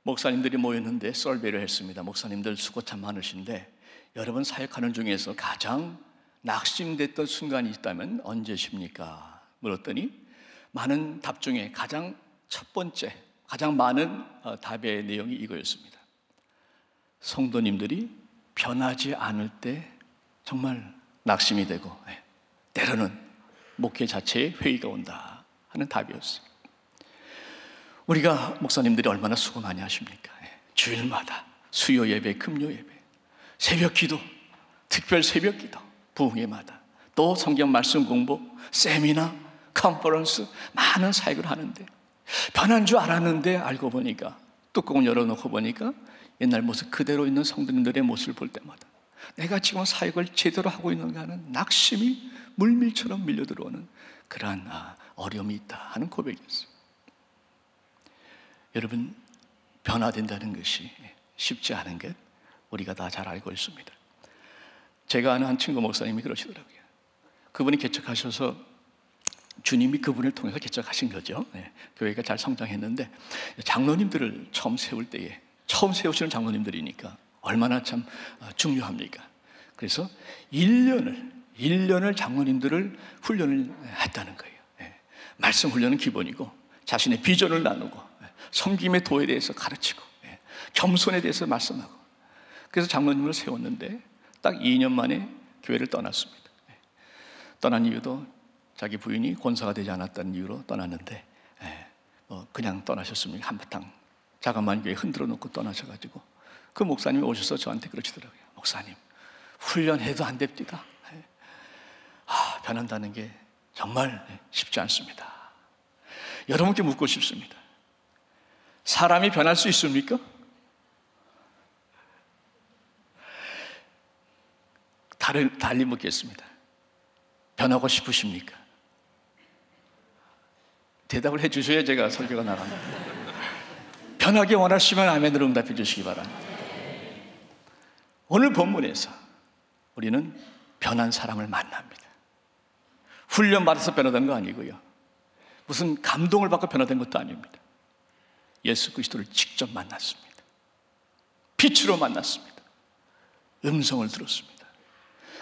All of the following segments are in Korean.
목사님들이 모였는데 썰배를 했습니다. 목사님들 수고 참 많으신데 여러분 사역하는 중에서 가장 낙심됐던 순간이 있다면 언제십니까? 물었더니 많은 답 중에 가장 첫 번째, 가장 많은 답의 내용이 이거였습니다. 성도님들이 변하지 않을 때 정말 낙심이 되고 때로는 목회 자체에 회의가 온다 하는 답이었어요. 우리가 목사님들이 얼마나 수고 많이 하십니까? 주일마다 수요 예배, 금요 예배, 새벽 기도, 특별 새벽 기도, 부흥회마다 또 성경 말씀 공부, 세미나, 컨퍼런스 많은 사역을 하는데 변한 줄 알았는데 알고 보니까 뚜껑을 열어놓고 보니까 옛날 모습 그대로 있는 성도님들의 모습을 볼 때마다 내가 지금 사역을 제대로 하고 있는가 하는 낙심이 물밀처럼 밀려들어오는 그러한 어려움이 있다 하는 고백이었어요. 여러분, 변화된다는 것이 쉽지 않은 것 우리가 다 잘 알고 있습니다. 제가 아는 한 친구 목사님이 그러시더라고요. 그분이 개척하셔서 주님이 그분을 통해서 개척하신 거죠. 교회가 잘 성장했는데 장로님들을 처음 세울 때에 처음 세우시는 장로님들이니까 얼마나 참 중요합니까? 그래서 1년을 장로님들을 훈련을 했다는 거예요. 말씀 훈련은 기본이고 자신의 비전을 나누고 섬김의 도에 대해서 가르치고 겸손에 대해서 말씀하고 그래서 장로님을 세웠는데 딱 2년 만에 교회를 떠났습니다. 떠난 이유도 자기 부인이 권사가 되지 않았다는 이유로 떠났는데 그냥 떠나셨습니다. 한바탕 자그마한 교회 흔들어 놓고 떠나셔가지고 그 목사님이 오셔서 저한테 그러시더라고요. 목사님, 훈련해도 안 됩니다. 변한다는 게 정말 쉽지 않습니다. 여러분께 묻고 싶습니다. 사람이 변할 수 있습니까? 달리 묻겠습니다. 변하고 싶으십니까? 대답을 해 주셔야 제가 설교가 나갑니다. 변하기 원하시면 아멘으로 응답해 주시기 바랍니다. 오늘 본문에서 우리는 변한 사람을 만납니다. 훈련받아서 변화된 거 아니고요. 무슨 감동을 받고 변화된 것도 아닙니다. 예수 그리스도를 직접 만났습니다. 빛으로 만났습니다. 음성을 들었습니다.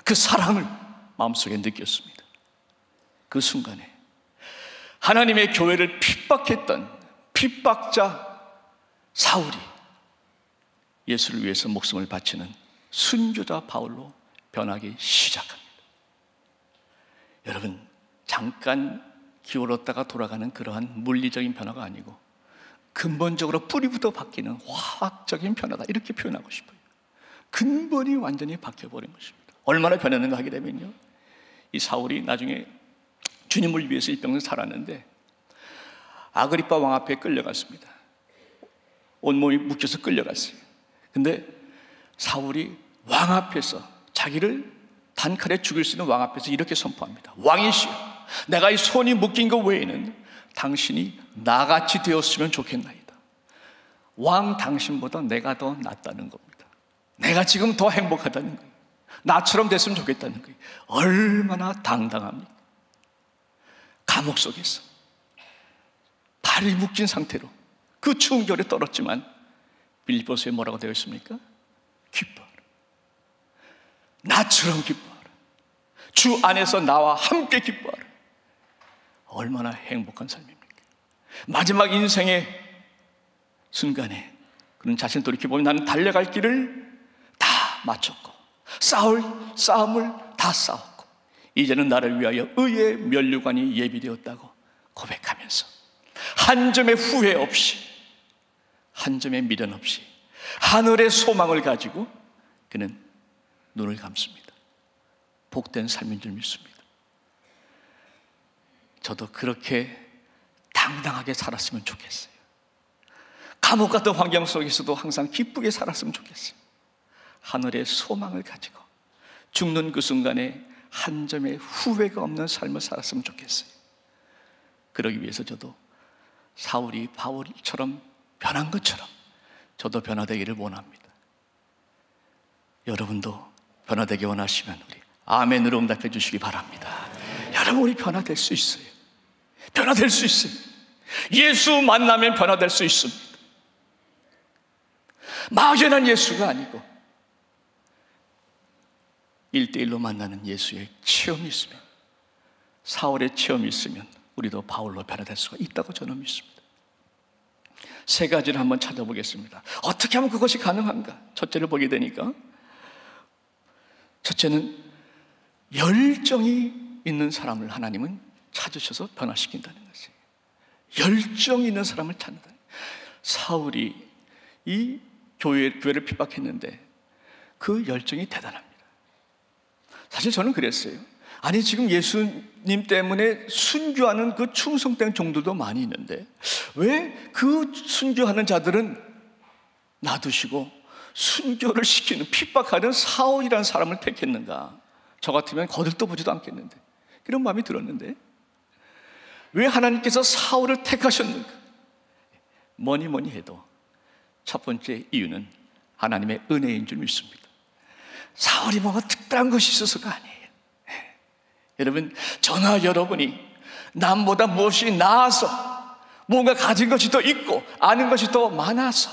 그 사랑을 마음속에 느꼈습니다. 그 순간에 하나님의 교회를 핍박했던 핍박자 사울이 예수를 위해서 목숨을 바치는 순교자 바울로 변하기 시작합니다. 여러분, 잠깐 기울었다가 돌아가는 그러한 물리적인 변화가 아니고 근본적으로 뿌리부터 바뀌는 화학적인 변화다, 이렇게 표현하고 싶어요. 근본이 완전히 바뀌어버린 것입니다. 얼마나 변했는가 하게 되면요, 이 사울이 나중에 주님을 위해서 일평생 살았는데 아그리빠 왕 앞에 끌려갔습니다. 온몸이 묶여서 끌려갔어요. 근데 사울이 왕 앞에서 자기를 단칼에 죽일 수 있는 왕 앞에서 이렇게 선포합니다. 왕이시여, 내가 이 손이 묶인 것 외에는 당신이 나같이 되었으면 좋겠나이다. 왕 당신보다 내가 더 낫다는 겁니다. 내가 지금 더 행복하다는 거예요. 나처럼 됐으면 좋겠다는 거예요. 얼마나 당당합니까? 감옥 속에서 발이 묶인 상태로 그 추운 겨울에 떨었지만 빌립보서에 뭐라고 되어 있습니까? 기뻐하라. 나처럼 기뻐하라. 주 안에서 나와 함께 기뻐하라. 얼마나 행복한 삶입니까? 마지막 인생의 순간에 그런 자신을 돌이켜보면 나는 달려갈 길을 다 마쳤고 싸울 싸움을 다 싸웠고 이제는 나를 위하여 의의 면류관이 예비되었다고 고백하면서 한 점의 후회 없이, 한 점의 미련 없이 하늘의 소망을 가지고 그는 눈을 감습니다. 복된 삶인 줄 믿습니다. 저도 그렇게 당당하게 살았으면 좋겠어요. 감옥 같은 환경 속에서도 항상 기쁘게 살았으면 좋겠어요. 하늘의 소망을 가지고 죽는 그 순간에 한 점의 후회가 없는 삶을 살았으면 좋겠어요. 그러기 위해서 저도 사울이 바울처럼 변한 것처럼 저도 변화되기를 원합니다. 여러분도 변화되기 원하시면 우리 아멘으로 응답해 주시기 바랍니다. 여러분, 우리 변화될 수 있어요. 변화될 수 있어요. 예수 만나면 변화될 수 있습니다. 막연한 예수가 아니고 1대1로 만나는 예수의 체험이 있으면, 사울의 체험이 있으면 우리도 바울로 변화될 수가 있다고 저는 믿습니다. 세 가지를 한번 찾아보겠습니다. 어떻게 하면 그것이 가능한가? 첫째를 보게 되니까, 첫째는 열정이 있는 사람을 하나님은 찾으셔서 변화시킨다는 것이에요. 열정이 있는 사람을 찾는다. 사울이 이 교회를 핍박했는데 그 열정이 대단합니다. 사실 저는 그랬어요. 아니, 지금 예수님 때문에 순교하는 그 충성된 종들도 많이 있는데 왜 그 순교하는 자들은 놔두시고 순교를 시키는, 핍박하는 사울이라는 사람을 택했는가? 저 같으면 거들떠 보지도 않겠는데, 그런 마음이 들었는데 왜 하나님께서 사울을 택하셨는가? 뭐니 해도 첫 번째 이유는 하나님의 은혜인 줄 믿습니다. 사울이 뭔가 특별한 것이 있어서가 아니에요. 여러분, 저나 여러분이 남보다 무엇이 나아서, 뭔가 가진 것이 더 있고 아는 것이 더 많아서,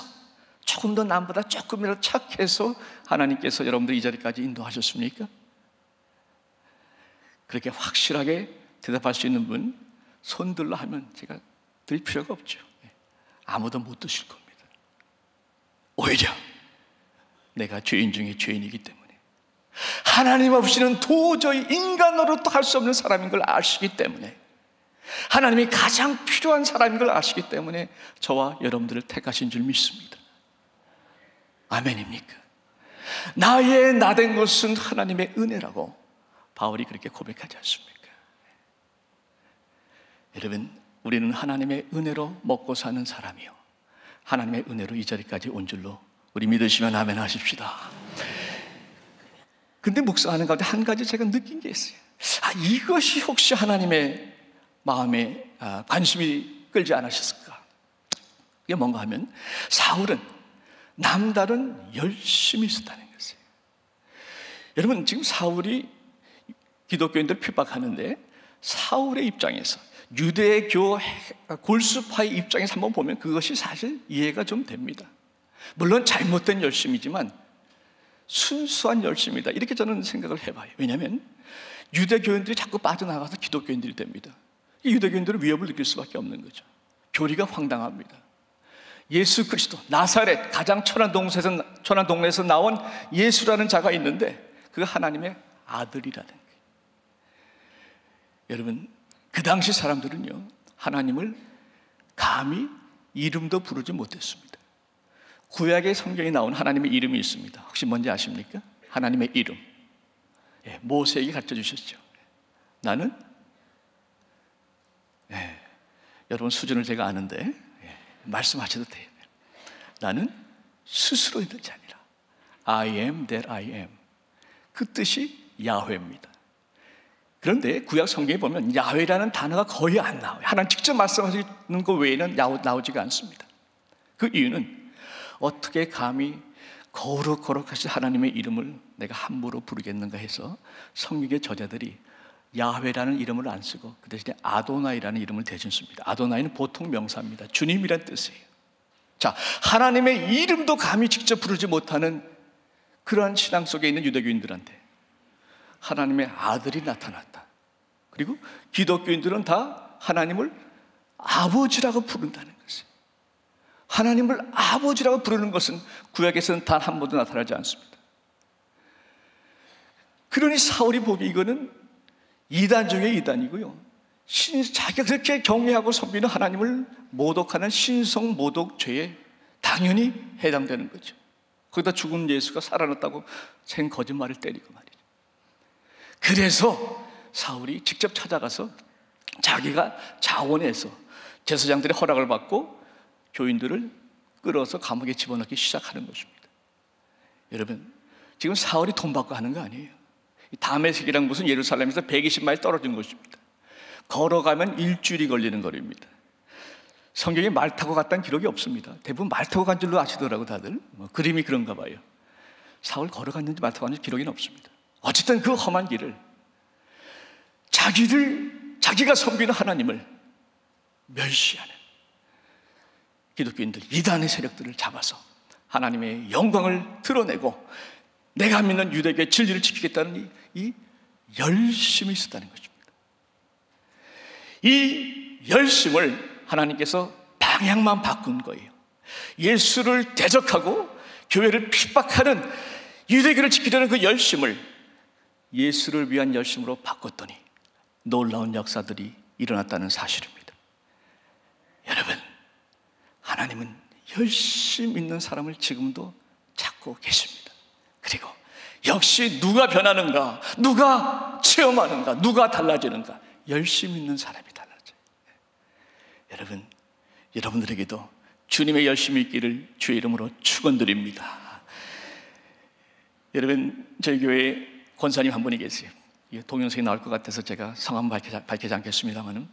조금 더 남보다 조금이라도 착해서 하나님께서 여러분들 이 자리까지 인도하셨습니까? 그렇게 확실하게 대답할 수 있는 분 손들라 하면 제가 드릴 필요가 없죠. 아무도 못 드실 겁니다. 오히려 내가 죄인 중에 죄인이기 때문에, 하나님 없이는 도저히 인간으로도 할 수 없는 사람인 걸 아시기 때문에, 하나님이 가장 필요한 사람인 걸 아시기 때문에 저와 여러분들을 택하신 줄 믿습니다. 아멘입니까? 나의 나된 것은 하나님의 은혜라고 바울이 그렇게 고백하지 않습니까? 여러분, 우리는 하나님의 은혜로 먹고 사는 사람이요, 하나님의 은혜로 이 자리까지 온 줄로 우리 믿으시면 아멘 하십시다. 근데 묵상하는 가운데 한 가지 제가 느낀 게 있어요. 이것이 혹시 하나님의 마음에 관심이 끌지 않으셨을까? 그게 뭔가 하면, 사울은 남다른 열심이 있었다는 것이에요. 여러분, 지금 사울이 기독교인들 핍박하는데, 사울의 입장에서, 유대교 골수파의 입장에서 한번 보면 그것이 사실 이해가 좀 됩니다. 물론 잘못된 열심이지만 순수한 열심이다, 이렇게 저는 생각을 해봐요. 왜냐하면 유대교인들이 자꾸 빠져나가서 기독교인들이 됩니다. 유대교인들은 위협을 느낄 수밖에 없는 거죠. 교리가 황당합니다. 예수 그리스도 나사렛, 가장 천한 동네에서 나온 예수라는 자가 있는데 그가 하나님의 아들이라는 거예요. 여러분, 그 당시 사람들은요, 하나님을 감히 이름도 부르지 못했습니다. 구약의 성경에 나온 하나님의 이름이 있습니다. 혹시 뭔지 아십니까? 하나님의 이름, 모세에게 가르쳐 주셨죠. 나는, 여러분 수준을 제가 아는데 말씀하셔도 돼요. 나는 스스로 있는 자 아니라 I am that I am, 그 뜻이 야훼입니다. 그런데 구약 성경에 보면 야훼라는 단어가 거의 안 나와요. 하나님 직접 말씀하시는 것 외에는 나오지가 않습니다. 그 이유는 어떻게 감히 거룩하신 하나님의 이름을 내가 함부로 부르겠는가 해서 성경의 저자들이 야훼라는 이름을 안 쓰고 그 대신에 아도나이라는 이름을 대신 씁니다. 아도나이는 보통 명사입니다. 주님이란 뜻이에요. 자, 하나님의 이름도 감히 직접 부르지 못하는 그러한 신앙 속에 있는 유대교인들한테 하나님의 아들이 나타났다. 그리고 기독교인들은 다 하나님을 아버지라고 부른다는 것이에요. 하나님을 아버지라고 부르는 것은 구약에서는 단 한 번도 나타나지 않습니다. 그러니 사울이 보기 이거는 이단 중에 이단이고요, 자기가 그렇게 경외하고 섬기는 하나님을 모독하는 신성 모독죄에 당연히 해당되는 거죠. 거기다 죽은 예수가 살아났다고 생 거짓말을 때리고 말이죠. 그래서 사울이 직접 찾아가서 자기가 자원해서 제사장들의 허락을 받고 교인들을 끌어서 감옥에 집어넣기 시작하는 것입니다. 여러분, 지금 사울이 돈 받고 하는 거 아니에요. 다메섹이랑 무슨 예루살렘에서 120마일 떨어진 곳입니다. 걸어가면 일주일이 걸리는 거리입니다. 성경에 말 타고 갔다는 기록이 없습니다. 대부분 말 타고 간 줄로 아시더라고 다들. 그림이 그런가 봐요. 사울 걸어갔는지 말 타고 갔는지 기록에는 없습니다. 어쨌든 그 험한 길을 자기가 섬기는 하나님을 멸시하는 기독교인들, 이단의 세력들을 잡아서 하나님의 영광을 드러내고 내가 믿는 유대교의 진리를 지키겠다는 이 열심이 있었다는 것입니다. 이 열심을 하나님께서 방향만 바꾼 거예요. 예수를 대적하고 교회를 핍박하는 유대교를 지키려는 그 열심을 예수를 위한 열심으로 바꿨더니 놀라운 역사들이 일어났다는 사실입니다. 여러분, 하나님은 열심 있는 사람을 지금도 찾고 계십니다. 그리고 역시 누가 변하는가, 누가 체험하는가, 누가 달라지는가, 열심 있는 사람이 달라져요. 여러분, 여러분들에게도 주님의 열심이 있기를 주의 이름으로 축원드립니다. 여러분, 저희 교회에 권사님 한 분이 계세요. 동영상이 나올 것 같아서 제가 성함 밝히지 않겠습니다만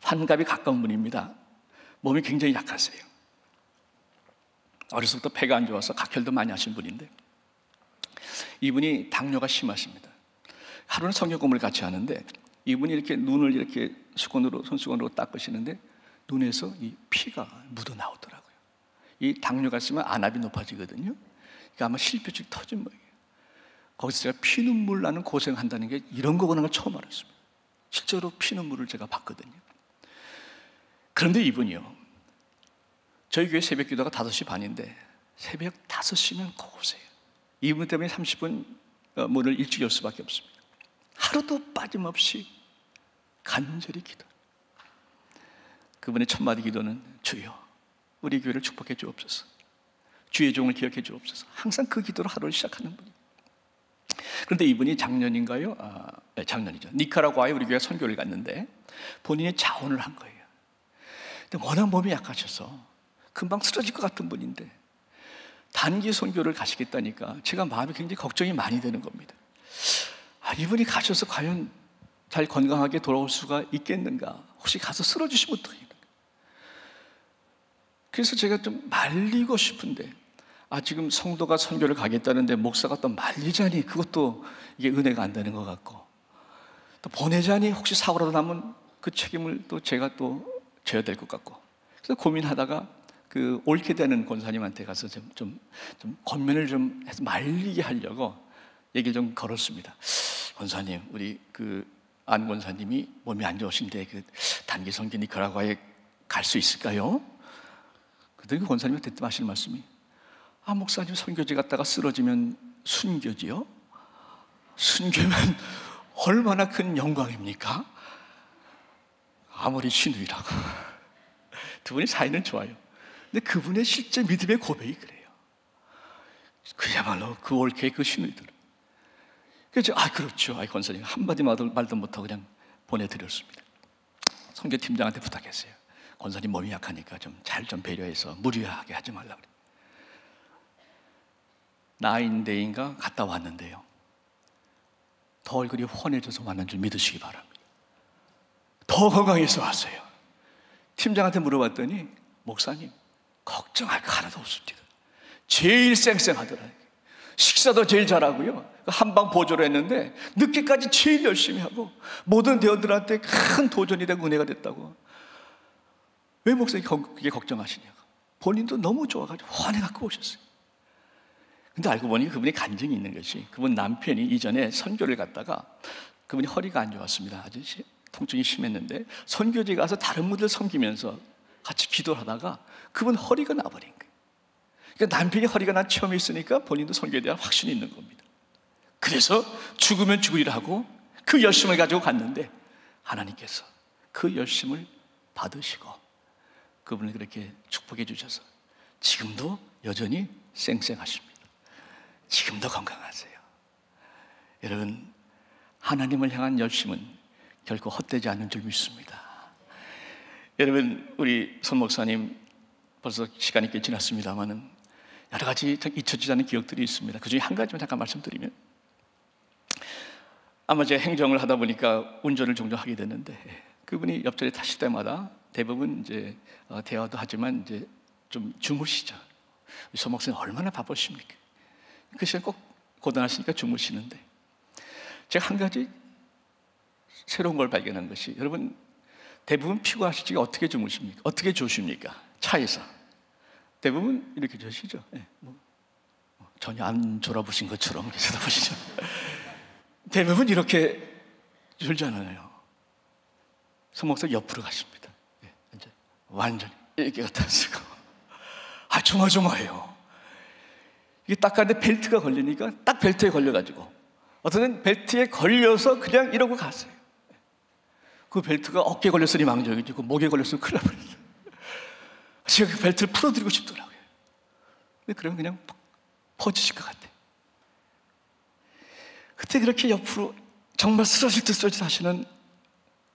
환갑이 가까운 분입니다. 몸이 굉장히 약하세요. 어렸을 때부터 폐가 안 좋아서 각혈도 많이 하신 분인데 이분이 당뇨가 심하십니다. 하루는 성경 공부를 같이 하는데 이분이 이렇게 눈을 이렇게 손수건으로 닦으시는데 눈에서 이 피가 묻어 나오더라고요. 이 당뇨가 있으면 안압이 높아지거든요. 그러니까 아마 실핏줄이 터진 모양이에요. 거기서 제가 피눈물 나는 고생한다는 게 이런 거구나 걸 처음 알았습니다. 실제로 피눈물을 제가 봤거든요. 그런데 이분이요, 저희 교회 새벽 기도가 5시 반인데 새벽 5시면 꼭 오세요. 이분 때문에 30분 문을 일찍 열 수밖에 없습니다. 하루도 빠짐없이 간절히 기도. 그분의 첫마디 기도는 주여 우리 교회를 축복해 주옵소서, 주의 종을 기억해 주옵소서. 항상 그 기도로 하루를 시작하는 분이에요. 그런데 이분이 작년인가요? 작년이죠. 니카라과에 우리 교회 선교를 갔는데 본인이 자원을 한 거예요. 근데 워낙 몸이 약하셔서 금방 쓰러질 것 같은 분인데 단기 선교를 가시겠다니까 제가 마음이 굉장히 걱정이 많이 되는 겁니다. 이분이 가셔서 과연 잘 건강하게 돌아올 수가 있겠는가? 혹시 가서 쓰러지시면 어떡해요? 그래서 제가 좀 말리고 싶은데 지금 성도가 선교를 가겠다는데 목사가 또 말리자니 그것도 이게 은혜가 안 되는 것 같고 또 보내자니 혹시 사고라도 나면 그 책임을 또 제가 또 져야 될 것 같고 그래서 고민하다가 그 옳게 되는 권사님한테 가서 좀 권면을 좀 해서 말리게 하려고 얘기를 좀 걸었습니다. 권사님, 우리 그 안 권사님이 몸이 안 좋으신데 그 단기 선교 니카라과에 갈 수 있을까요? 그랬더니 그 권사님이 대뜸 하시는 말씀이 목사님 선교지 갔다가 쓰러지면 순교지요? 순교면 얼마나 큰 영광입니까? 아무리 신우이라고. 두 분이 사이는 좋아요. 근데 그분의 실제 믿음의 고백이 그래요. 그야말로 그 올케 그 신우이들. 그래서 그렇죠. 권사님 한마디 말도 못하고 그냥 보내드렸습니다. 선교팀장한테 부탁했어요. 권사님 몸이 약하니까 잘 배려해서 무리하게 하지 말라고 그래요. 9데이인가 갔다 왔는데요, 더 얼굴이 환해져서 왔는 줄 믿으시기 바랍니다. 더 건강해서 왔어요. 팀장한테 물어봤더니 목사님 걱정할 거 하나도 없습니다. 제일 쌩쌩하더라고요. 식사도 제일 잘하고요, 한방 보조를 했는데 늦게까지 제일 열심히 하고 모든 대원들한테 큰 도전이 되고 은혜가 됐다고. 왜 목사님 그게 걱정하시냐고. 본인도 너무 좋아가지고 환해갖고 오셨어요. 근데 알고 보니 그분이 간증이 있는 것이, 그분 남편이 이전에 선교를 갔다가 그분이 허리가 안 좋았습니다. 아주 통증이 심했는데 선교지 가서 다른 분들 섬기면서 같이 기도를 하다가 그분 허리가 나버린 거예요. 그러니까 남편이 허리가 난 체험이 있으니까 본인도 선교에 대한 확신이 있는 겁니다. 그래서 죽으면 죽으리라 하고 그 열심을 가지고 갔는데 하나님께서 그 열심을 받으시고 그분을 그렇게 축복해 주셔서 지금도 여전히 쌩쌩하십니다. 지금도 건강하세요. 여러분, 하나님을 향한 열심은 결코 헛되지 않는 줄 믿습니다. 여러분, 우리 손 목사님 벌써 시간이 꽤 지났습니다만은 여러 가지 잊혀지지 않는 기억들이 있습니다. 그 중에 한 가지만 잠깐 말씀드리면, 아마 제가 행정을 하다 보니까 운전을 종종 하게 됐는데 그분이 옆자리에 타실 때마다 대부분 이제 대화도 하지만 이제 좀 주무시죠. 손 목사님 얼마나 바쁘십니까? 그 시간 꼭 고단하시니까 주무시는데 제가 한 가지 새로운 걸 발견한 것이, 여러분 대부분 피곤하실 적에 어떻게 주무십니까? 어떻게 조십니까? 차에서 대부분 이렇게 주시죠. 전혀 안 졸아보신 것처럼 쳐다보시죠. 대부분 이렇게 줄잖아요. 손목사 옆으로 가십니다. 이제 완전히 이렇게 갖다 쓰고, 조마조마해요. 이게 딱 가는데 벨트가 걸리니까 딱 벨트에 걸려가지고, 어떤 애는 벨트에 걸려서 그냥 이러고 갔어요. 그 벨트가 어깨에 걸렸으니 망정이고 목에 걸렸으면 큰일 나버렸어요. 제가 그 벨트를 풀어드리고 싶더라고요. 근데 그러면 그냥 퍼지실 것 같아요. 그때 그렇게 옆으로 정말 쓰러질 듯 쓰러질 듯 하시는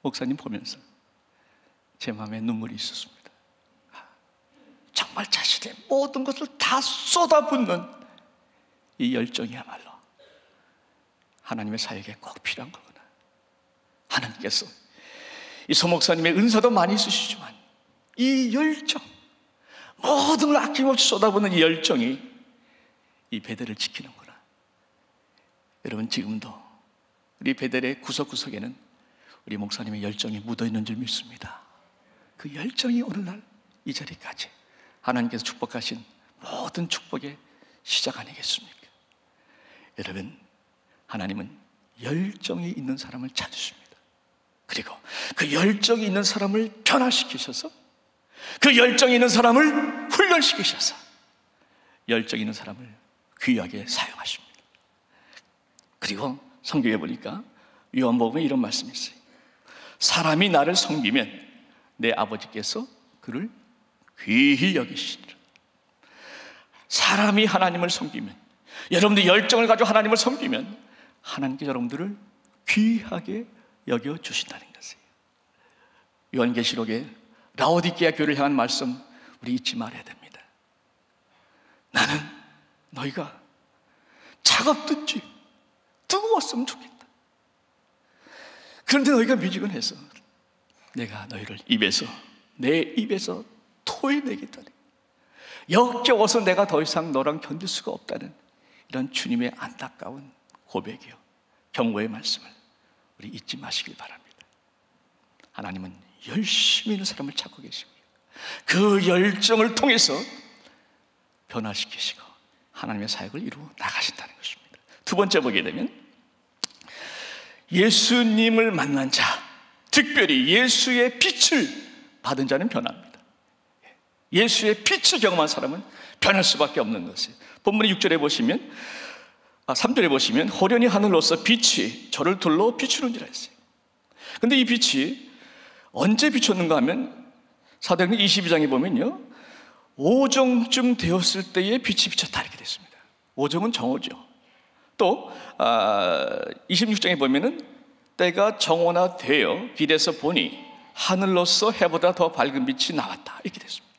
목사님 보면서 제 마음에 눈물이 있었습니다. 정말 자신의 모든 것을 다 쏟아붓는 이 열정이야말로 하나님의 사역에 꼭 필요한 거구나. 하나님께서 이 소 목사님의 은사도 많이 있으시지만 이 열정, 모든 걸 아낌없이 쏟아붓는 이 열정이 이 베델을 지키는구나. 여러분, 지금도 우리 베델의 구석구석에는 우리 목사님의 열정이 묻어있는 줄 믿습니다. 그 열정이 오늘날 이 자리까지 하나님께서 축복하신 모든 축복의 시작 아니겠습니까? 여러분, 하나님은 열정이 있는 사람을 찾으십니다. 그리고 그 열정이 있는 사람을 변화시키셔서, 그 열정이 있는 사람을 훈련시키셔서 열정 있는 사람을 귀하게 사용하십니다. 그리고 성경에 보니까 요한복음에 이런 말씀이 있어요. 사람이 나를 섬기면 내 아버지께서 그를 귀히 여기시리라. 사람이 하나님을 섬기면, 여러분들 열정을 가지고 하나님을 섬기면 하나님께 여러분들을 귀하게 여겨주신다는 것이에요. 요한계시록에 라오디게아 교회를 향한 말씀 우리 잊지 말아야 됩니다. 나는 너희가 차갑든지 뜨거웠으면 좋겠다. 그런데 너희가 미지근해서 내가 너희를 내 입에서 토해내겠다니, 역겨워서 내가 더 이상 너랑 견딜 수가 없다는 이런 주님의 안타까운 고백이요, 경고의 말씀을 우리 잊지 마시길 바랍니다. 하나님은 열심히 있는 사람을 찾고 계십니다. 그 열정을 통해서 변화시키시고 하나님의 사역을 이루어 나가신다는 것입니다. 두 번째 보게 되면 예수님을 만난 자, 특별히 예수의 빛을 받은 자는 변합니다. 예수의 빛을 경험한 사람은 변할 수밖에 없는 것이에요. 본문의 6절에 보시면, 3절에 보시면 호련히 하늘로서 빛이 저를 둘러 비추는지라 했어요. 근데 이 빛이 언제 비췄는가 하면 사도행전 22장에 보면요, 오정쯤 되었을 때에 빛이 비쳤다 이렇게 됐습니다. 오정은 정오죠. 또 26장에 보면은 때가 정오나 되어 길에서 보니 하늘로서 해보다 더 밝은 빛이 나왔다 이렇게 됐습니다.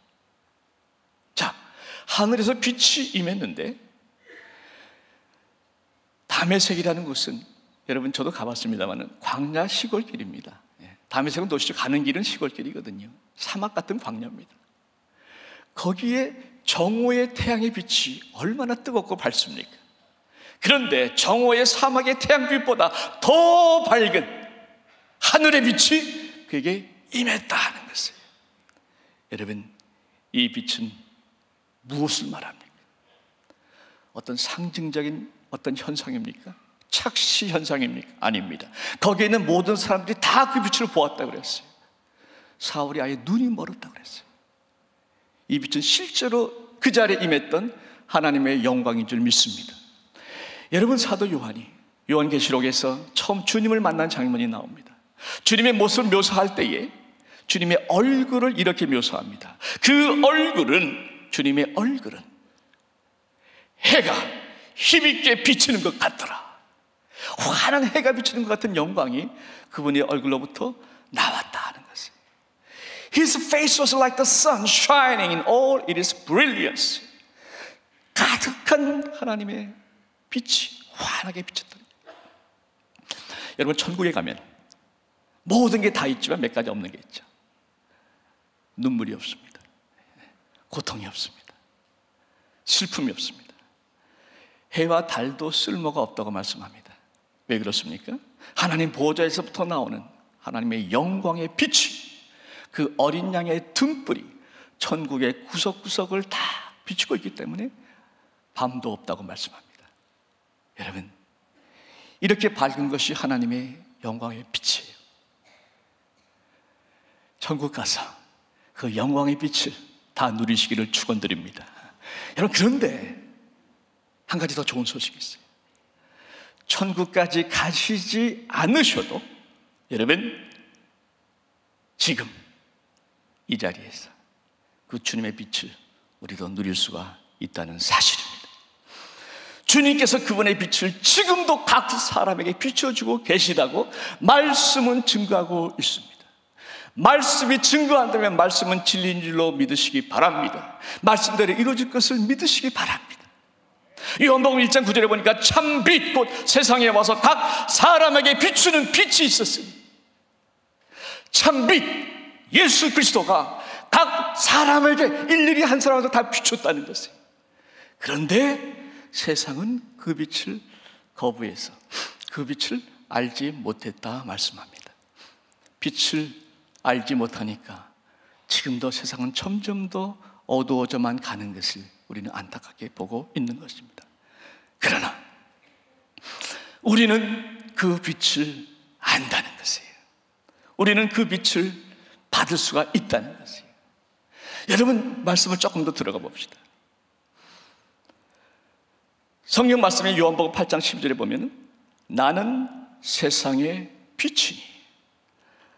자, 하늘에서 빛이 임했는데, 다메섹이라는 곳은 여러분 저도 가봤습니다만 광야 시골길입니다. 다메섹은 도시로 가는 길은 시골길이거든요. 사막 같은 광야입니다. 거기에 정오의 태양의 빛이 얼마나 뜨겁고 밝습니까? 그런데 정오의 사막의 태양빛보다 더 밝은 하늘의 빛이 그에게 임했다 하는 것이에요. 여러분, 이 빛은 무엇을 말합니까? 어떤 상징적인 어떤 현상입니까? 착시 현상입니까? 아닙니다. 거기에 있는 모든 사람들이 다 그 빛을 보았다고 그랬어요. 사울이 아예 눈이 멀었다고 그랬어요. 이 빛은 실제로 그 자리에 임했던 하나님의 영광인 줄 믿습니다. 여러분, 사도 요한이 요한계시록에서 처음 주님을 만난 장면이 나옵니다. 주님의 모습을 묘사할 때에 주님의 얼굴을 이렇게 묘사합니다. 그 얼굴은, 주님의 얼굴은 해가 힘있게 비치는 것 같더라. 환한 해가 비치는 것 같은 영광이 그분의 얼굴로부터 나왔다 하는 것이에요. His face was like the sun shining in all its brilliance. 가득한 하나님의 빛이 환하게 비쳤다. 여러분, 천국에 가면 모든 게 다 있지만 몇 가지 없는 게 있죠. 눈물이 없습니다. 고통이 없습니다. 슬픔이 없습니다. 해와 달도 쓸모가 없다고 말씀합니다. 왜 그렇습니까? 하나님 보호자에서부터 나오는 하나님의 영광의 빛이 그 어린 양의 등불이 천국의 구석구석을 다 비추고 있기 때문에 밤도 없다고 말씀합니다. 여러분, 이렇게 밝은 것이 하나님의 영광의 빛이에요. 천국 가서 그 영광의 빛을 다 누리시기를 축원드립니다. 여러분, 그런데 한 가지 더 좋은 소식이 있어요. 천국까지 가시지 않으셔도 여러분, 지금 이 자리에서 그 주님의 빛을 우리도 누릴 수가 있다는 사실입니다. 주님께서 그분의 빛을 지금도 각 사람에게 비춰주고 계시다고 말씀은 증거하고 있습니다. 말씀이 증거한다면 말씀은 진리인 줄로 믿으시기 바랍니다. 말씀대로 이루어질 것을 믿으시기 바랍니다. 요한복음 1장 9절에 보니까 참 빛 곧 세상에 와서 각 사람에게 비추는 빛이 있었으니, 참 빛 예수 그리스도가 각 사람에게 일일이 한 사람마다 다 비췄다는 것이에요. 그런데 세상은 그 빛을 거부해서 그 빛을 알지 못했다 말씀합니다. 빛을 알지 못하니까 지금도 세상은 점점 더 어두워져만 가는 것을 우리는 안타깝게 보고 있는 것입니다. 그러나 우리는 그 빛을 안다는 것이에요. 우리는 그 빛을 받을 수가 있다는 것이에요. 여러분, 말씀을 조금 더 들어가 봅시다. 성경 말씀에 요한복음 8장 12절에 보면 나는 세상의 빛이니,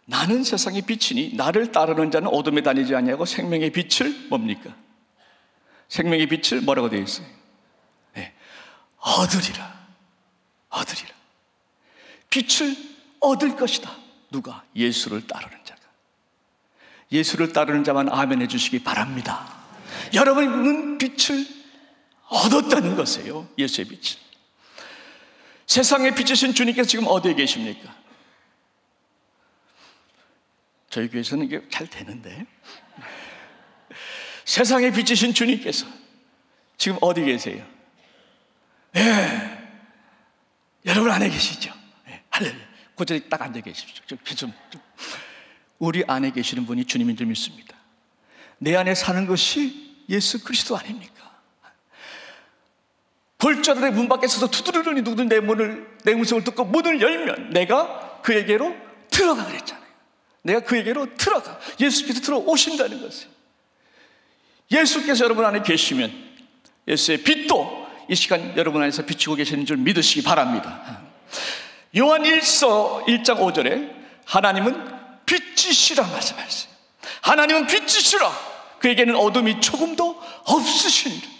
나는 세상의 빛이니 나를 따르는 자는 어둠에 다니지 아니하고 생명의 빛을 뭡니까? 생명의 빛을 뭐라고 되어 있어요? 네, 얻으리라. 얻으리라. 빛을 얻을 것이다. 누가? 예수를 따르는 자가. 예수를 따르는 자만 아멘 해주시기 바랍니다. 여러분은 빛을 얻었다는 것이에요. 예수의 빛을. 세상의 빛이신 주님께서 지금 어디에 계십니까? 저희 교회에서는 이게 잘 되는데, 세상의 빛이신 주님께서 지금 어디 계세요? 예, 여러분 안에 계시죠? 예, 할렐루야. 그 자리에 딱 앉아 계십시오. 우리 안에 계시는 분이 주님인 줄 믿습니다. 내 안에 사는 것이 예수 그리스도 아닙니까? 볼자들의 문 밖에 서서 두드리니 누구든 내 음성을 듣고 문을 열면 내가 그에게로 들어가 그랬잖아요. 내가 그에게로 들어가. 예수께서 들어오신다는 것이에요. 예수께서 여러분 안에 계시면 예수의 빛도 이 시간 여러분 안에서 비추고 계시는 줄 믿으시기 바랍니다. 요한 1서 1장 5절에 하나님은 빛이시라 말씀하셨어요. 하나님은 빛이시라. 그에게는 어둠이 조금도 없으시니라.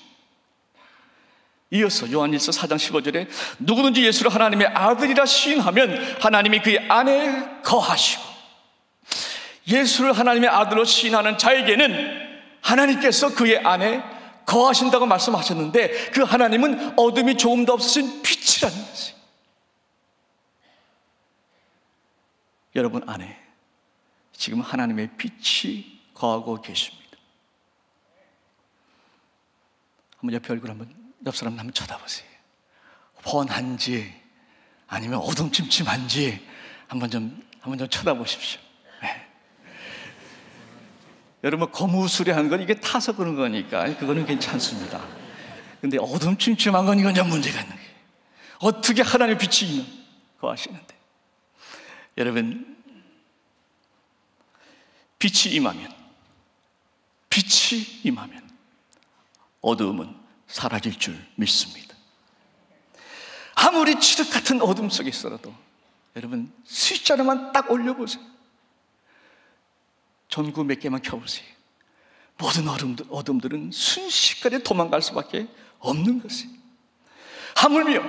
이어서 요한 1서 4장 15절에 누구든지 예수를 하나님의 아들이라 시인하면 하나님이 그의 안에 거하시고, 예수를 하나님의 아들로 시인하는 자에게는 하나님께서 그의 안에 거하신다고 말씀하셨는데, 그 하나님은 어둠이 조금도 없으신 빛이라는 것이에요. 여러분 안에 지금 하나님의 빛이 거하고 계십니다. 한번 옆에 얼굴 옆 사람 한번 쳐다보세요. 훤한지 아니면 어둠침침한지 한번 좀 쳐다보십시오. 네. 여러분, 거무스레한 건 이게 타서 그런 거니까 그거는 괜찮습니다. 근데 어둠침침한 건 이건 좀 문제가 있는 거예요. 어떻게 하나님의 빛이 있는 거하시는데, 여러분, 빛이 임하면 어두움은 사라질 줄 믿습니다. 아무리 칠흑 같은 어둠 속에 있어도 여러분 스위치하나만 딱 올려보세요. 전구 몇 개만 켜보세요. 모든 어둠들은 순식간에 도망갈 수밖에 없는 것이에요. 하물며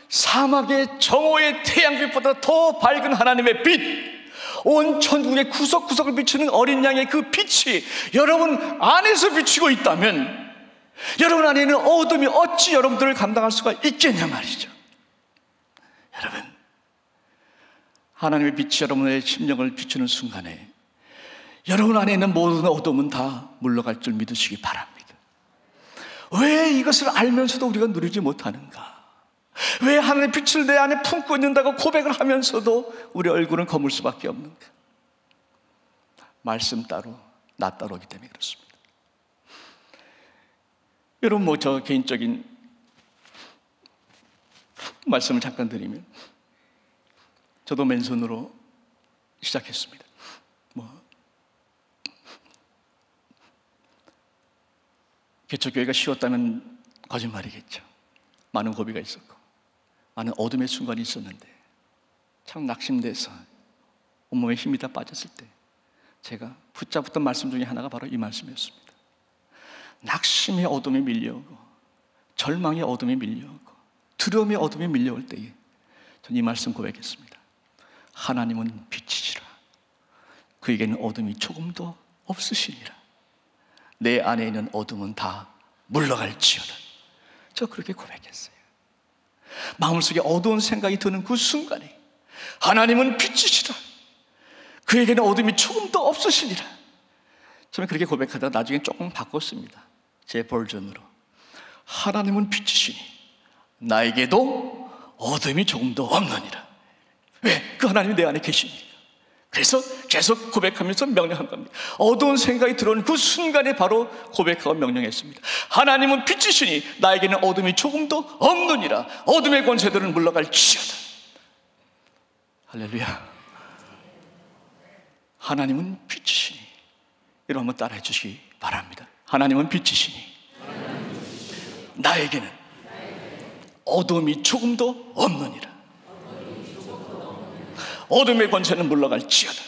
사막의 정오의 태양빛보다 더 밝은 하나님의 빛, 온 천국의 구석구석을 비추는 어린 양의 그 빛이 여러분 안에서 비추고 있다면 여러분 안에 있는 어둠이 어찌 여러분들을 감당할 수가 있겠냐 말이죠. 여러분, 하나님의 빛이 여러분의 심령을 비추는 순간에 여러분 안에 있는 모든 어둠은 다 물러갈 줄 믿으시기 바랍니다. 왜 이것을 알면서도 우리가 누리지 못하는가? 왜 하나님의 빛을 내 안에 품고 있는다고 고백을 하면서도 우리 얼굴은 거물 수밖에 없는가? 말씀 따로 나 따로이기 때문에 그렇습니다. 여러분, 저 개인적인 말씀을 잠깐 드리면, 저도 맨손으로 시작했습니다. 개척교회가 쉬웠다면 거짓말이겠죠. 많은 고비가 있었고 많은 어둠의 순간이 있었는데, 참 낙심돼서 온몸에 힘이 다 빠졌을 때 제가 붙잡았던 말씀 중에 하나가 바로 이 말씀이었습니다. 낙심의 어둠이 밀려오고 절망의 어둠이 밀려오고 두려움의 어둠이 밀려올 때에 전 이 말씀 고백했습니다. 하나님은 빛이시라. 그에게는 어둠이 조금도 없으시니라. 내 안에 있는 어둠은 다 물러갈지어다. 저 그렇게 고백했어요. 마음속에 어두운 생각이 드는 그 순간에 하나님은 빛이시라. 그에게는 어둠이 조금도 없으시니라. 처음에 그렇게 고백하다가 나중에 조금 바꿨습니다. 제 버전으로. 하나님은 빛이시니 나에게도 어둠이 조금도 없느니라. 왜? 그 하나님이 내 안에 계십니까? 그래서 계속 고백하면서 명령한 겁니다. 어두운 생각이 들어오는 그 순간에 바로 고백하고 명령했습니다. 하나님은 빛이시니 나에게는 어둠이 조금도 없느니라. 어둠의 권세들은 물러갈지어다. 할렐루야. 하나님은 빛이시니, 여러분 한번 따라해 주시기 바랍니다. 하나님은 빛이시니 나에게는 어둠이 조금도 없느니라. 어둠의 권세는 물러갈지어다.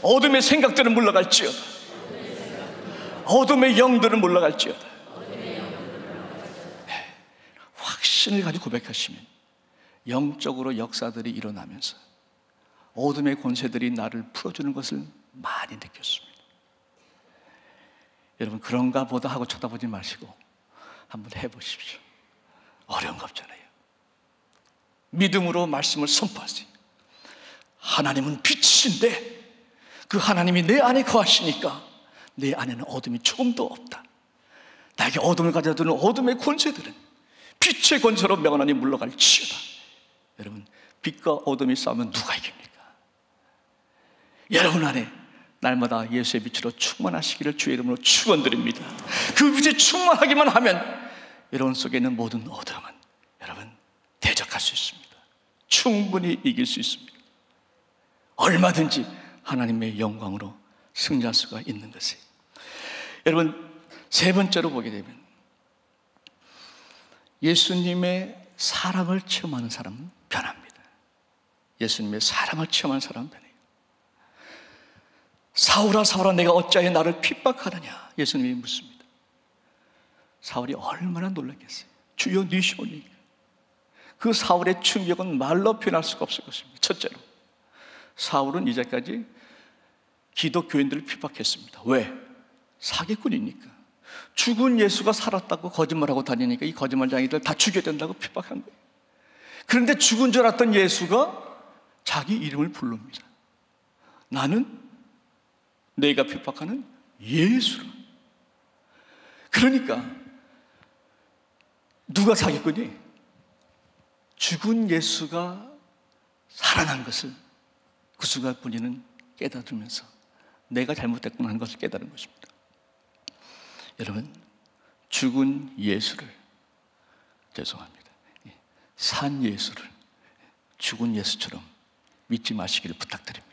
어둠의 생각들은 물러갈지어다. 어둠의 영들은 물러갈지어다. 확신을 가지고 고백하시면 영적으로 역사들이 일어나면서 어둠의 권세들이 나를 풀어주는 것을 많이 느꼈습니다. 여러분, 그런가 보다 하고 쳐다보지 마시고 한번 해보십시오. 어려운 거 없잖아요. 믿음으로 말씀을 선포하세요. 하나님은 빛이신데 그 하나님이 내 안에 거하시니까 내 안에는 어둠이 조금도 없다. 나에게 어둠을 가져두는 어둠의 권세들은 빛의 권세로 명하나니 물러갈지어다. 여러분, 빛과 어둠이 싸우면 누가 이깁니까? 여러분 안에 날마다 예수의 빛으로 충만하시기를 주의 이름으로 축원드립니다. 그 빛에 충만하기만 하면 여러분 속에 있는 모든 어둠은 여러분 대적할 수 있습니다. 충분히 이길 수 있습니다. 얼마든지 하나님의 영광으로 승리할 수가 있는 것이에요. 여러분, 세 번째로 보게 되면 예수님의 사랑을 체험하는 사람은 변합니다. 예수님의 사랑을 체험하는 사람은 변해요. 사울아 사울아 내가 어찌하여 나를 핍박하느냐, 예수님이 묻습니다. 사울이 얼마나 놀랐겠어요. 주여 네 시오니. 그 사울의 충격은 말로 표현할 수가 없을 것입니다. 첫째로, 사울은 이제까지 기독교인들을 핍박했습니다. 왜? 사기꾼이니까. 죽은 예수가 살았다고 거짓말하고 다니니까 이 거짓말쟁이들 다 죽여야 된다고 핍박한 거예요. 그런데 죽은 줄 알았던 예수가 자기 이름을 부릅니다. 나는 내가 핍박하는 예수라. 그러니까 누가 사기꾼이? 죽은 예수가 살아난 것을 그 순간 본인은 깨달으면서 내가 잘못됐구나 하는 것을 깨달은 것입니다. 여러분, 죽은 예수를, 죄송합니다, 산 예수를 죽은 예수처럼 믿지 마시기를 부탁드립니다.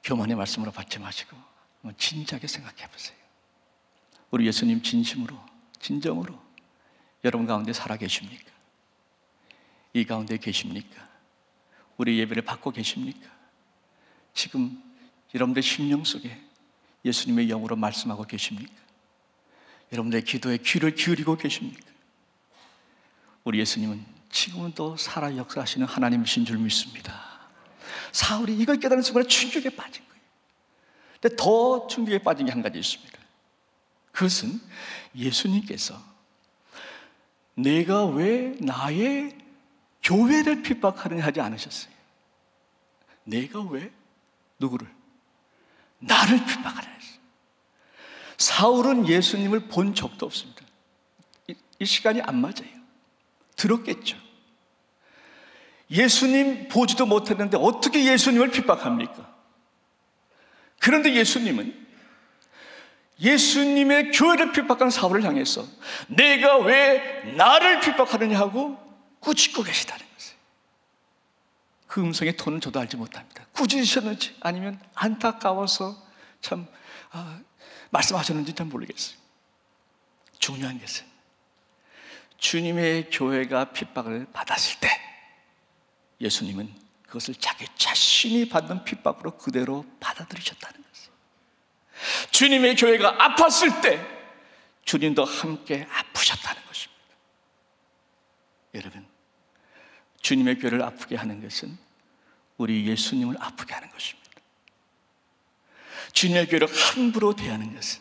교만의 말씀으로 받지 마시고 진지하게 생각해 보세요. 우리 예수님 진심으로, 진정으로 여러분 가운데 살아 계십니까? 이 가운데 계십니까? 우리 예배를 받고 계십니까? 지금 여러분들 심령 속에 예수님의 영으로 말씀하고 계십니까? 여러분들의 기도에 귀를 기울이고 계십니까? 우리 예수님은 지금도 살아 역사하시는 하나님이신 줄 믿습니다. 사울이 이걸 깨달은 순간에 충격에 빠진 거예요. 근데 더 충격에 빠진 게 한 가지 있습니다. 그것은 예수님께서 내가 왜 나의 교회를 핍박하느냐 하지 않으셨어요. 내가 왜 누구를? 나를 핍박하느냐 했어요. 사울은 예수님을 본 적도 없습니다. 이 시간이 안 맞아요. 들었겠죠. 예수님 보지도 못했는데 어떻게 예수님을 핍박합니까? 그런데 예수님은 예수님의 교회를 핍박한 사울을 향해서 내가 왜 나를 핍박하느냐 하고 꾸짖고 계시다는 것이에요. 그 음성의 톤은 저도 알지 못합니다. 꾸짖으셨는지 아니면 안타까워서 참 말씀하셨는지 잘 모르겠어요. 중요한 것은 주님의 교회가 핍박을 받았을 때 예수님은 그것을 자기 자신이 받는 핍박으로 그대로 받아들이셨다는 것이에요. 주님의 교회가 아팠을 때 주님도 함께 아프셨다는 것입니다. 여러분, 주님의 교회를 아프게 하는 것은 우리 예수님을 아프게 하는 것입니다. 주님의 교회를 함부로 대하는 것은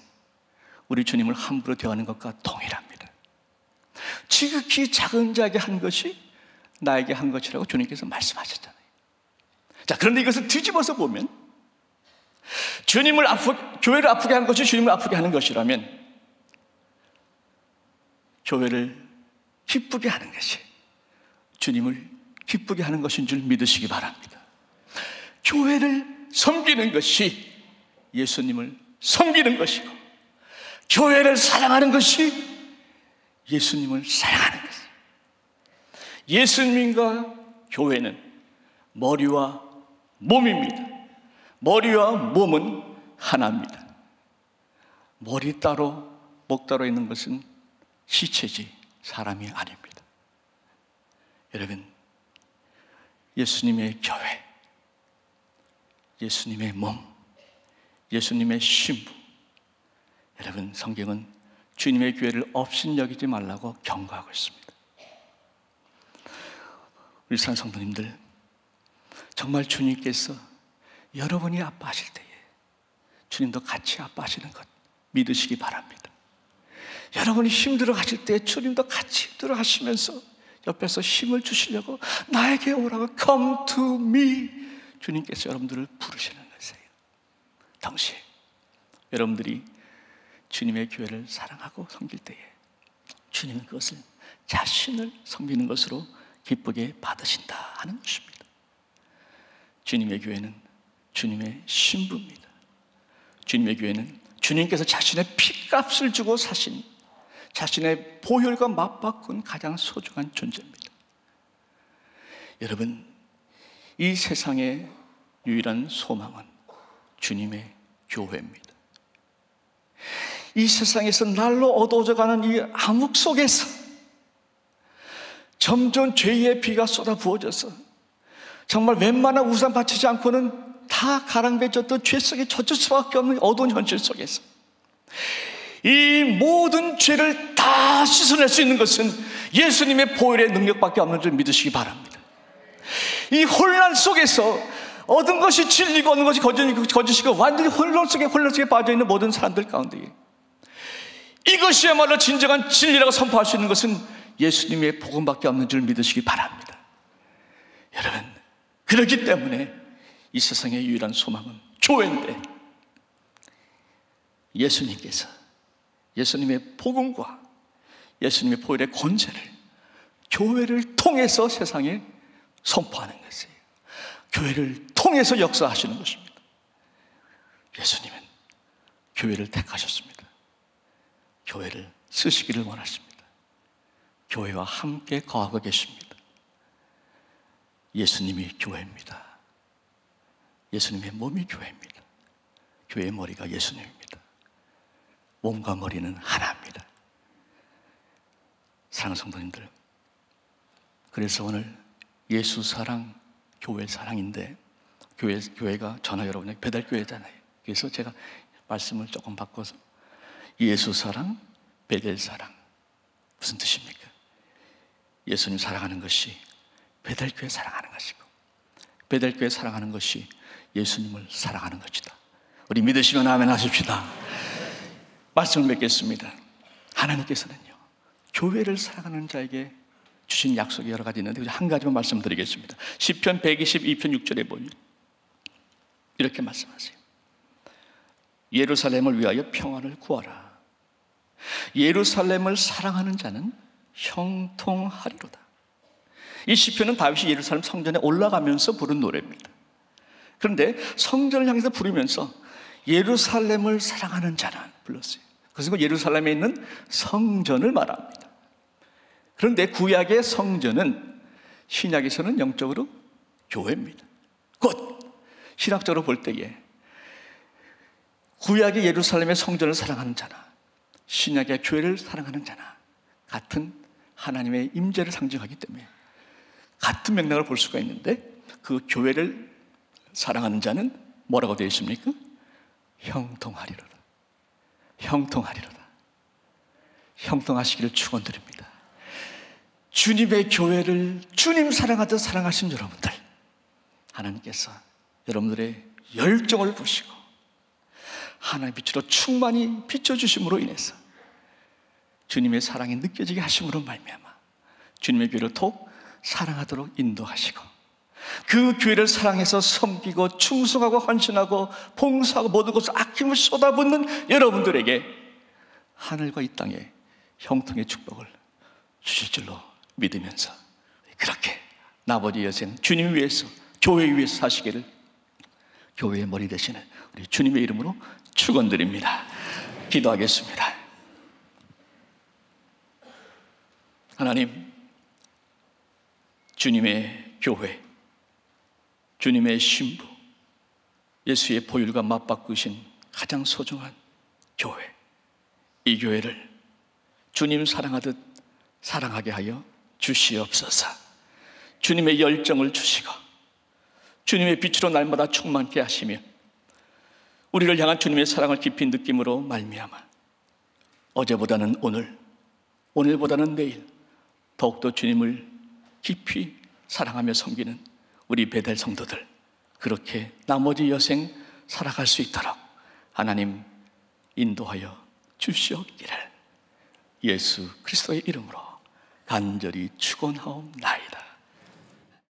우리 주님을 함부로 대하는 것과 동일합니다. 지극히 작은 자에게 한 것이 나에게 한 것이라고 주님께서 말씀하셨잖아요. 자, 그런데 이것을 뒤집어서 보면 교회를 아프게 한 것이 주님을 아프게 하는 것이라면 교회를 기쁘게 하는 것이 주님을 기쁘게 하는 것인 줄 믿으시기 바랍니다. 교회를 섬기는 것이 예수님을 섬기는 것이고 교회를 사랑하는 것이 예수님을 사랑하는 것이에요. 예수님과 교회는 머리와 몸입니다. 머리와 몸은 하나입니다. 머리 따로 목 따로 있는 것은 시체지 사람이 아닙니다. 여러분, 예수님의 교회, 예수님의 몸, 예수님의 신부, 여러분, 성경은 주님의 교회를 업신여기지 말라고 경고하고 있습니다. 우리 사랑하는 성도님들, 정말 주님께서 여러분이 아파하실 때에 주님도 같이 아파하시는 것 믿으시기 바랍니다. 여러분이 힘들어하실 때에 주님도 같이 힘들어하시면서 옆에서 힘을 주시려고 나에게 오라고 Come to me 주님께서 여러분들을 부르시는 것이에요. 동시에 여러분들이 주님의 교회를 사랑하고 섬길 때에 주님은 그것을 자신을 섬기는 것으로 기쁘게 받으신다 하는 것입니다. 주님의 교회는 주님의 신부입니다. 주님의 교회는 주님께서 자신의 피값을 주고 사신 자신의 보혈과 맞바꾼 가장 소중한 존재입니다. 여러분, 이 세상의 유일한 소망은 주님의 교회입니다. 이 세상에서 날로 어두워져가는 이 암흑 속에서 점점 죄의 비가 쏟아 부어져서 정말 웬만한 우산 받치지 않고는 다 가랑배졌던 죄 속에 젖을 수밖에 없는 어두운 현실 속에서 이 모든 죄를 다 씻어낼 수 있는 것은 예수님의 보혈의 능력밖에 없는 줄 믿으시기 바랍니다. 이 혼란 속에서 얻은 것이 진리고 얻는 것이 거짓이고 완전히 혼란 속에 빠져있는 모든 사람들 가운데 이것이야말로 진정한 진리라고 선포할 수 있는 것은 예수님의 복음밖에 없는 줄 믿으시기 바랍니다. 여러분, 그렇기 때문에 이 세상의 유일한 소망은 교회인데 예수님께서 예수님의 복음과 예수님의 보혈의 권세를 교회를 통해서 세상에 선포하는 것이에요. 교회를 통해서 역사하시는 것입니다. 예수님은 교회를 택하셨습니다. 교회를 쓰시기를 원하십니다. 교회와 함께 거하고 계십니다. 예수님이 교회입니다. 예수님의 몸이 교회입니다. 교회의 머리가 예수님입니다. 몸과 머리는 하나입니다. 사랑하는 성도님들, 그래서 오늘 예수 사랑, 교회 사랑인데 교회가 저나 여러분의 베델교회잖아요. 그래서 제가 말씀을 조금 바꿔서 예수 사랑, 베델 사랑 무슨 뜻입니까? 예수님 사랑하는 것이 베델교회 사랑하는 것이고 베델교회 사랑하는 것이 예수님을 사랑하는 것이다. 우리 믿으시면 아멘 하십시다. 말씀을 맺겠습니다. 하나님께서는요, 교회를 사랑하는 자에게 주신 약속이 여러 가지 있는데 한 가지만 말씀드리겠습니다. 시편 122편 6절에 보면 이렇게 말씀하세요. 예루살렘을 위하여 평안을 구하라. 예루살렘을 사랑하는 자는 형통하리로다. 이 시편은 다윗이 예루살렘 성전에 올라가면서 부른 노래입니다. 그런데 성전을 향해서 부르면서 예루살렘을 사랑하는 자는 불렀어요. 그것은 예루살렘에 있는 성전을 말합니다. 그런데 구약의 성전은 신약에서는 영적으로 교회입니다. 곧 신학적으로 볼 때에 구약의 예루살렘의 성전을 사랑하는 자나 신약의 교회를 사랑하는 자나 같은 하나님의 임재를 상징하기 때문에 같은 맥락을 볼 수가 있는데, 그 교회를 사랑하는 자는 뭐라고 되어 있습니까? 형통하리로다. 형통하리로다. 형통하시기를 축원드립니다. 주님의 교회를 주님 사랑하듯 사랑하신 여러분들, 하나님께서 여러분들의 열정을 보시고 하나님의 빛으로 충만히 비춰주심으로 인해서 주님의 사랑이 느껴지게 하심으로 말미암아 주님의 교회를 더욱 사랑하도록 인도하시고, 그 교회를 사랑해서 섬기고 충성하고 헌신하고 봉사하고 모든 것을 아낌없이 쏟아붓는 여러분들에게 하늘과 이 땅에 형통의 축복을 주실 줄로 믿으면서 그렇게 나머지 여생 주님 위해서, 교회 위해서 사시기를 교회의 머리 되시는 우리 주님의 이름으로 축원드립니다. 기도하겠습니다. 하나님, 주님의 교회, 주님의 신부, 예수의 보혈과 맞바꾸신 가장 소중한 교회, 이 교회를 주님 사랑하듯 사랑하게 하여 주시옵소서. 주님의 열정을 주시고 주님의 빛으로 날마다 충만케 하시며 우리를 향한 주님의 사랑을 깊이 느낌으로 말미암아 어제보다는 오늘, 오늘보다는 내일 더욱더 주님을 깊이 사랑하며 섬기는 우리 베델 성도들, 그렇게 나머지 여생 살아갈 수 있도록 하나님 인도하여 주시옵기를 예수 그리스도의 이름으로 간절히 축원하옵나이다.